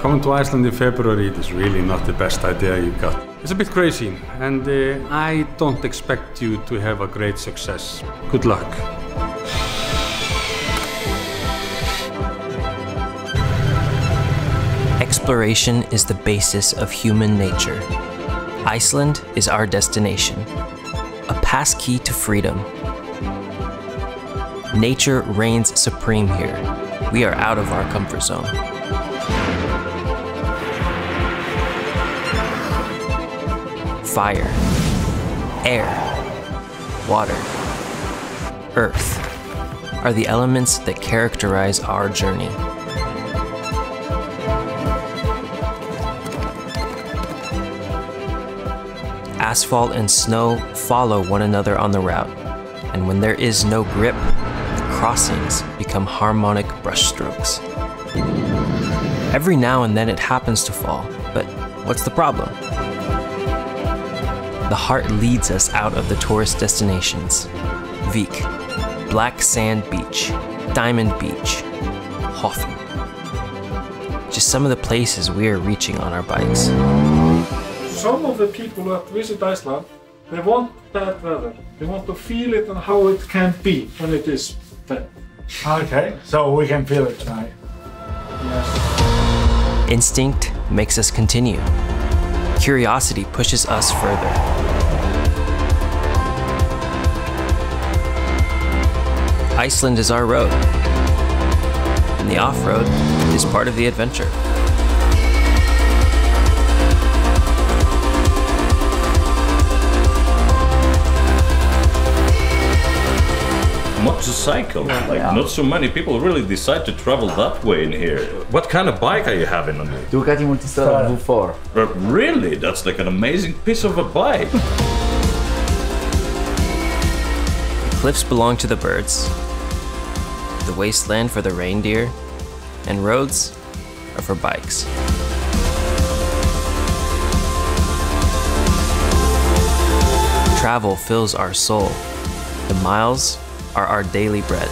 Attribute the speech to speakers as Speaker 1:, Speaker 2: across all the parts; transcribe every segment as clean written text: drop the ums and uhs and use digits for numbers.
Speaker 1: Coming to Iceland in February is really not the best idea you got. It's a bit crazy, and I don't expect you to have a great success. Good luck.
Speaker 2: Exploration is the basis of human nature. Iceland is our destination, a passkey to freedom. Nature reigns supreme here. We are out of our comfort zone. Fire, air, water, earth are the elements that characterize our journey. Asphalt and snow follow one another on the route, and when there is no grip, the crossings become harmonic brushstrokes. Every now and then it happens to fall, but what's the problem? The heart leads us out of the tourist destinations. Vik, Black Sand Beach, Diamond Beach, Hotham. Just some of the places we are reaching on our bikes.
Speaker 3: Some of the people that visit Iceland, they want bad weather. They want to feel it and how it can be when it is bad.
Speaker 4: Okay, so we can feel it tonight.
Speaker 3: Yes.
Speaker 2: Instinct makes us continue. Curiosity pushes us further. Iceland is our road, and the off-road is part of the adventure.
Speaker 5: Motorcycle, not so many people really decide to travel that way in here. What kind of bike are you having on you?
Speaker 6: Ducati Multistrada V4.
Speaker 5: Really? That's like an amazing piece of a bike.
Speaker 2: The cliffs belong to the birds, the wasteland for the reindeer, and roads are for bikes. Travel fills our soul. The miles are our daily bread.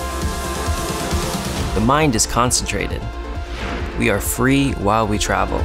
Speaker 2: The mind is concentrated. We are free while we travel.